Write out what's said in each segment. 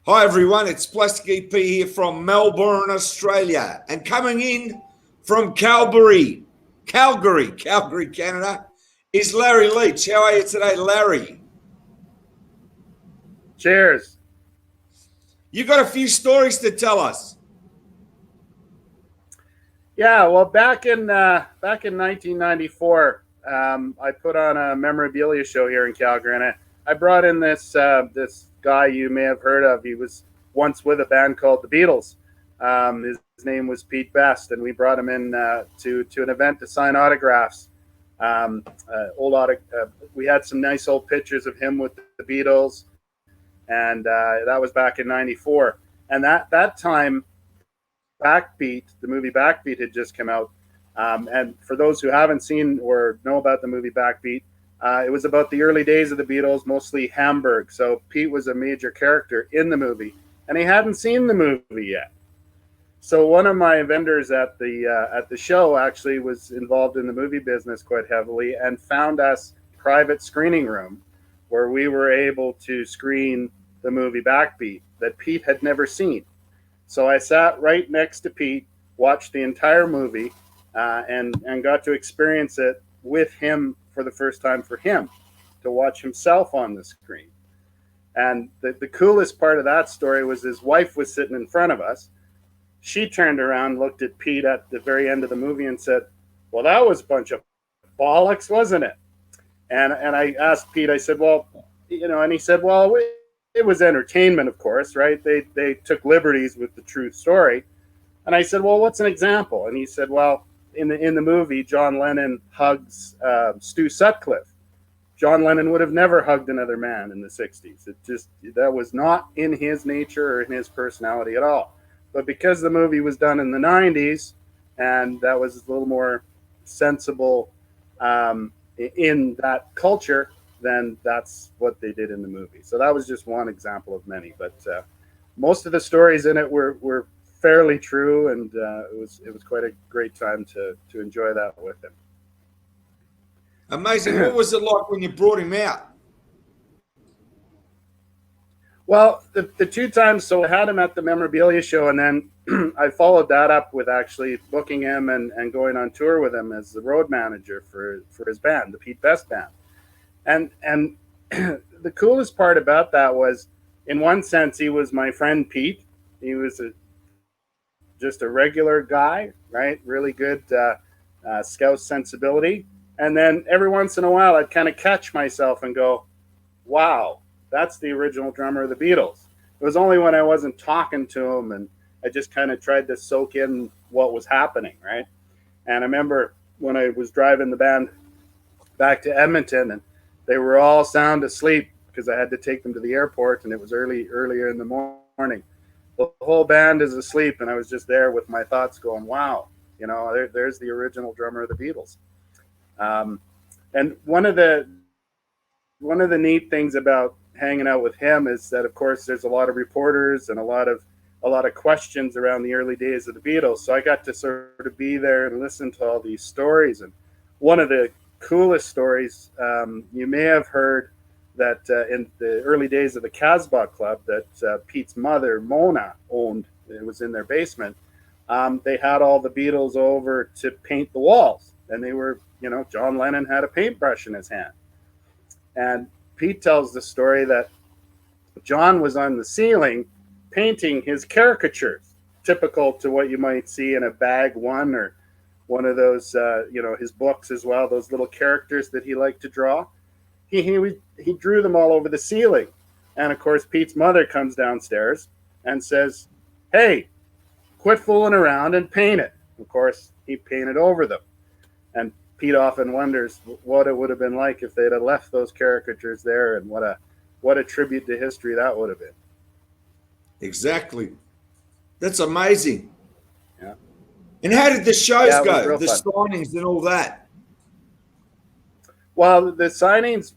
Hi everyone, it's Plastic EP here from Melbourne, Australia, and coming in from Calgary, Canada, is Larry Leach. How are you today, Larry? Cheers. You got a few stories to tell us. Yeah, well, back in 1994, I put on a memorabilia show here in Calgary, and I brought in this guy you may have heard of. He was once with a band called the Beatles. His name was Pete Best, and we brought him in to an event to sign autographs. We had some nice old pictures of him with the Beatles, and that was back in '94. And that time, Backbeat, the movie Backbeat, had just come out. And for those who haven't seen or know about the movie Backbeat, it was about the early days of the Beatles, mostly Hamburg. So Pete was a major character in the movie, and he hadn't seen the movie yet. So one of my vendors at the show actually was involved in the movie business quite heavily and found us a private screening room where we were able to screen the movie Backbeat that Pete had never seen. So I sat right next to Pete, watched the entire movie, and got to experience it with him for the first time for him to watch himself on the screen. And the coolest part of that story was his wife was sitting in front of us. She turned around, looked at Pete at the very end of the movie, and said, "Well, that was a bunch of bollocks, wasn't it?" And I asked Pete, I said, "Well, and he said, "Well, it was entertainment, of course, right? They took liberties with the true story." And I said, "Well, what's an example?" And he said, "Well, in the movie, John Lennon hugs Stu Sutcliffe. John Lennon would have never hugged another man in the '60s. That was not in his nature or in his personality at all. But because the movie was done in the '90s, and that was a little more sensible in that culture, then that's what they did in the movie." So that was just one example of many. But most of the stories in it were fairly true, and it was quite a great time to enjoy that with Amazing. What him. was it like when you brought him out? Well, the two times, so I had him at the memorabilia show, and then I followed that up with actually booking him and going on tour with him as the road manager for his band, the Pete Best Band. And the coolest part about that was, in one sense, he was my friend Pete. He was just a regular guy, right? Really good scout sensibility. And then every once in a while, I'd kind of catch myself and go, "Wow, that's the original drummer of the Beatles." It was only when I wasn't talking to him and I just kind of tried to soak in what was happening, right? And I remember when I was driving the band back to Edmonton, and they were all sound asleep because I had to take them to the airport, and it was earlier in the morning. The whole band is asleep, and I was just there with my thoughts going, "Wow, there's the original drummer of the Beatles." Um, and one of the neat things about hanging out with him is that, of course, there's a lot of reporters and a lot of questions around the early days of the Beatles. So I got to sort of be there and listen to all these stories. And one of the coolest stories, you may have heard that in the early days of the Casbah Club that Pete's mother, Mona, owned. It was in their basement. They had all the Beatles over to paint the walls. And they were, John Lennon had a paintbrush in his hand. And Pete tells the story that John was on the ceiling painting his caricatures, typical to what you might see in a Bag One or one of those, his books as well, those little characters that he liked to draw. He drew them all over the ceiling. And of course, Pete's mother comes downstairs and says, "Hey, quit fooling around and paint it." Of course, he painted over them. And Pete often wonders what it would have been like if they'd have left those caricatures there, and what a tribute to history that would have been. Exactly. That's amazing. Yeah, And how did the shows yeah, it was go? real The fun. signings and all that? Well, the signings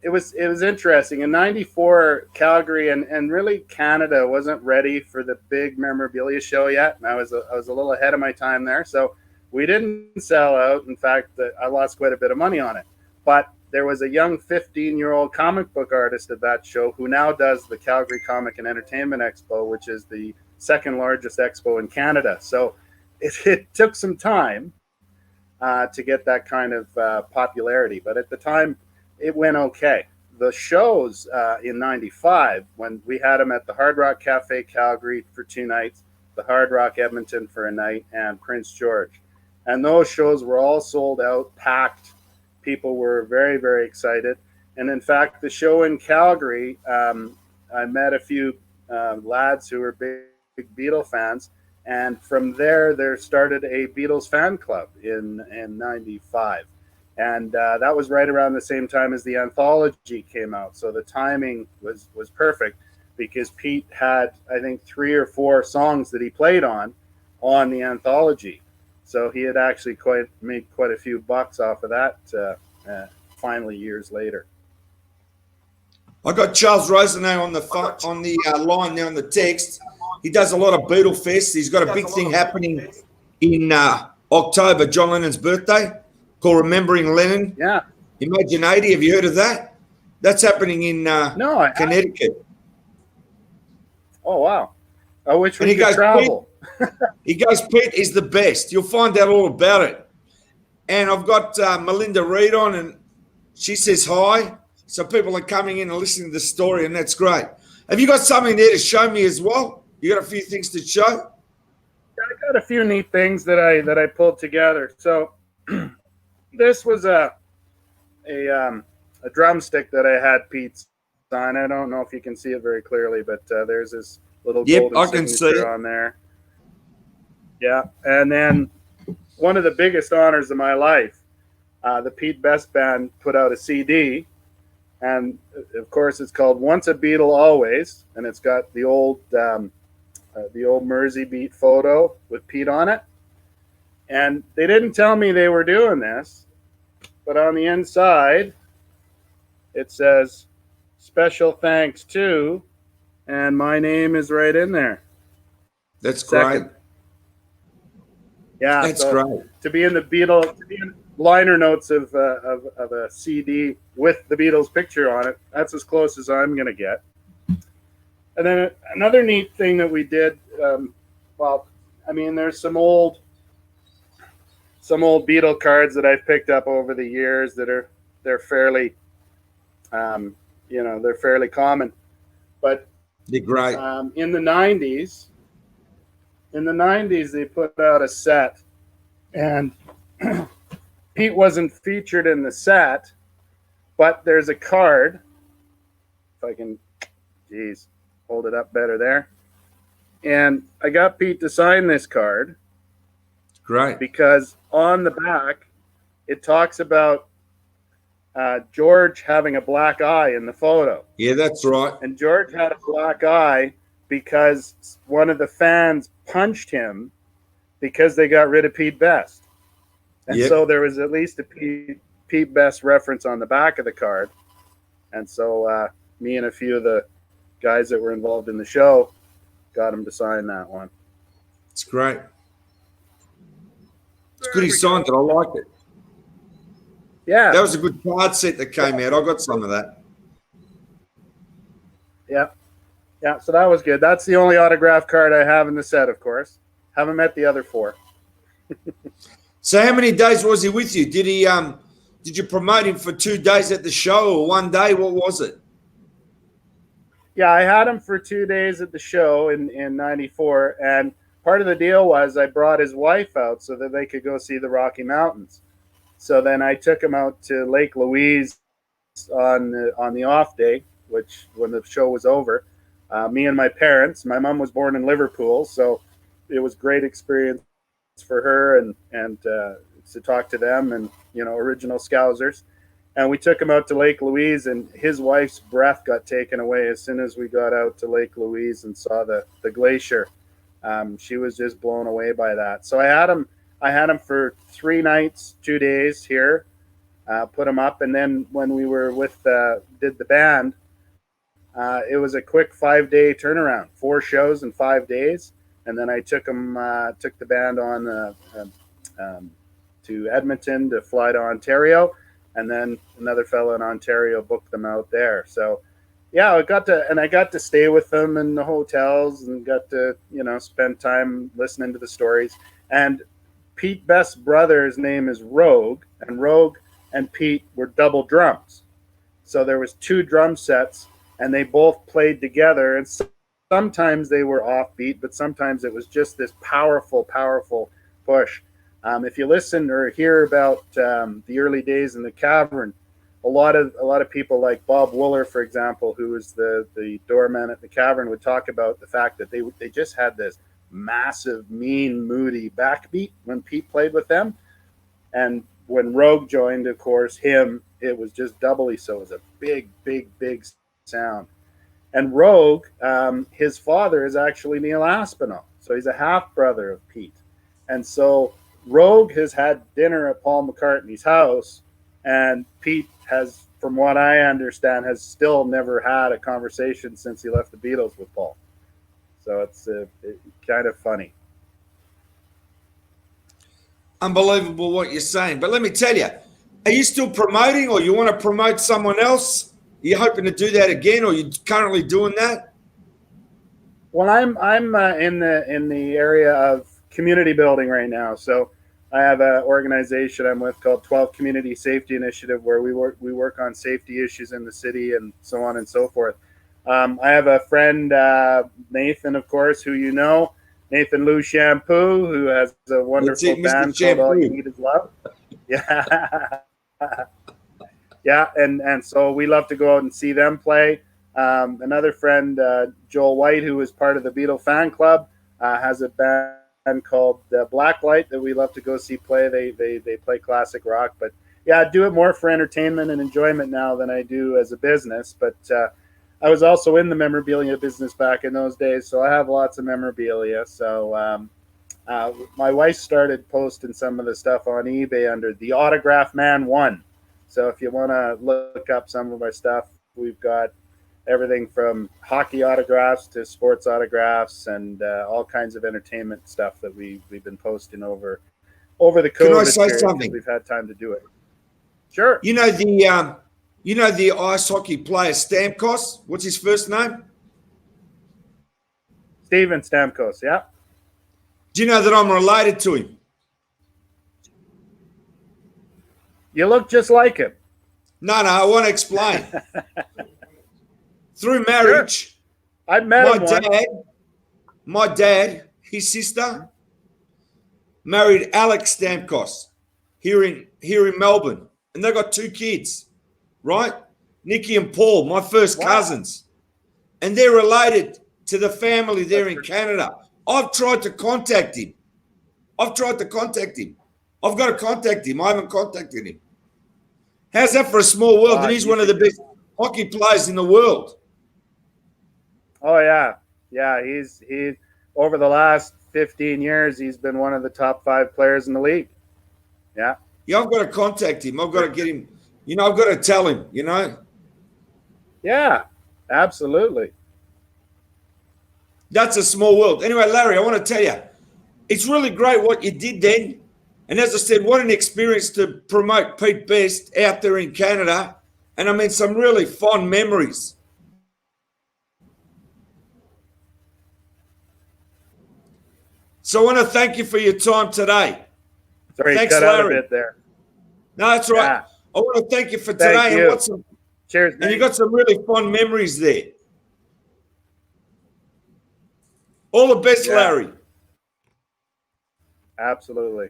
it was interesting. In '94, Calgary and really Canada wasn't ready for the big memorabilia show yet, and I was a little ahead of my time there, so we didn't sell out. In fact, I lost quite a bit of money on it, but there was a young 15-year-old comic book artist at that show who now does the Calgary Comic and Entertainment Expo, which is the second largest expo in Canada. So it took some time to get that kind of popularity, but at the time it went okay. The shows in '95, when we had them at the Hard Rock Cafe Calgary for 2 nights, the Hard Rock Edmonton for a night, and Prince George, and those shows were all sold out, packed. People were very, very excited. And in fact, the show in Calgary, I met a few lads who were big Beatle fans. And from there started a Beatles fan club in '95. And that was right around the same time as the anthology came out. So the timing was perfect because Pete had, I think, 3 or 4 songs that he played on the anthology. So he had actually made quite a few bucks off of that finally years later. I got Charles Rosenau on the line now on the text. He does a lot of Beatle Fest. He's got a big thing happening in October, John Lennon's birthday, called Remembering Lennon. Yeah. Imagine 80. Have you heard of that? That's happening in Connecticut. Oh, wow. I wish we could travel. He goes, Pete is the best. You'll find out all about it. And I've got Melinda Reid on, and she says hi. So people are coming in and listening to the story, and that's great. Have you got something there to show me as well? You got a few things to show? I got a few neat things that I pulled together. So this was a drumstick that I had Pete's on. I don't know if you can see it very clearly, but there's this little golden signature on there. Yeah, and then one of the biggest honors of my life, the Pete Best Band put out a CD, and of course it's called "Once a Beatle, Always," and it's got the old Mersey Beat photo with Pete on it. And they didn't tell me they were doing this, but on the inside it says "Special thanks to," and my name is right in there. That's great. Yeah, that's great. To be in the Beatles, to be in liner notes of a CD with the Beatles picture on it, that's as close as I'm going to get. And then another neat thing that we did, there's some old Beatle cards that I've picked up over the years that they're fairly, they're fairly common. But they're great. In the 90s, they put out a set, and Pete wasn't featured in the set, but there's a card. If I can, hold it up better there. And I got Pete to sign this card. Great. Because on the back, it talks about George having a black eye in the photo. Yeah, that's right. And George had a black eye because one of the fans punched him because they got rid of Pete Best. And so there was at least a Pete Best reference on the back of the card. And so me and a few of the guys that were involved in the show got him to sign that one. It's great. It's good he signed it. I like it. Yeah. That was a good card set that came out. I got some of that. Yeah. Yeah, so that was good. That's the only autograph card I have in the set, of course. Haven't met the other 4. So how many days was he with you? Did he did you promote him for 2 days at the show or 1 day? What was it? Yeah, I had him for 2 days at the show in '94, and part of the deal was I brought his wife out so that they could go see the Rocky Mountains. So then I took him out to Lake Louise on the off day, which when the show was over. Me and my parents. My mom was born in Liverpool, so it was a great experience for her and to talk to them and original Scousers. And we took him out to Lake Louise, and his wife's breath got taken away as soon as we got out to Lake Louise and saw the glacier. She was just blown away by that. So I had him for 3 nights, 2 days here, put him up. And then when we were did the band, it was a quick 5-day turnaround, 4 shows in 5 days. And then I took the band on to Edmonton to fly to Ontario. and then another fellow in Ontario booked them out there. So yeah, I got to stay with them in the hotels and got to, spend time listening to the stories. And Pete Best's brother's name is Rogue, and Rogue and Pete were double drums. So there was two drum sets, and they both played together. And sometimes they were offbeat, but sometimes it was just this powerful, powerful push. If you listen or hear about the early days in the Cavern, a lot of people like Bob Wooler, for example, who was the doorman at the Cavern, would talk about the fact that they just had this massive, mean, moody backbeat when Pete played with them. And when Rogue joined, of course, it was just doubly so. It was a big, big, big sound. And Rogue, his father is actually Neil Aspinall. So he's a half brother of Pete. And so Rogue has had dinner at Paul McCartney's house, and Pete has, from what I understand, has still never had a conversation since he left the Beatles with Paul. So it's kind of funny. Unbelievable what you're saying. But let me tell you, are you still promoting, or you want to promote someone else? Are you hoping to do that again, or are you currently doing that? Well, I'm in the area of community building right now. So I have an organization I'm with called 12 Community Safety Initiative, where we work on safety issues in the city and so on and so forth. I have a friend, Nathan, of course, who you know, Nathan Lou Shampoo, who has a wonderful band called All You Need Is Love. Yeah. Yeah, and so we love to go out and see them play. Another friend, Joel White, who is part of the Beatle fan club, has a band called Blacklight that we love to go see play. They play classic rock. But yeah, I do it more for entertainment and enjoyment now than I do as a business. But I was also in the memorabilia business back in those days, so I have lots of memorabilia. So my wife started posting some of the stuff on eBay under the Autograph Man 1. So if you want to look up some of our stuff, we've got everything from hockey autographs to sports autographs and all kinds of entertainment stuff that we've been posting over the COVID Can I say period, something? we've had time to do it. Sure. You know the ice hockey player Stamkos? What's his first name? Steven Stamkos, yeah. Do you know that I'm related to him? You look just like him. No, I want to explain. Through marriage, sure. I've met my dad, his sister, married Alex Stamkos here in Melbourne, and they got 2 kids, right? Nikki and Paul, my first cousins, and they're related to the family there in Canada. I've tried to contact him. I've got to contact him. I haven't contacted him. How's that for a small world? And he's one of the best hockey players in the world. Oh yeah, He's over the last 15 years, he's been one of the top 5 players in the league. Yeah. Yeah, I've got to contact him. I've got to get him. I've got to tell him. Yeah, absolutely. That's a small world. Anyway, Larry, I want to tell you, it's really great what you did then. And as I said, what an experience to promote Pete Best out there in Canada. And I mean, some really fond memories. So I want to thank you for your time today. Sorry, thanks, cut Larry. Out a bit there. No, that's right. Yeah. I want to thank you for today. Thank you. Cheers. And you got some really fond memories there. All the best, Larry. Absolutely.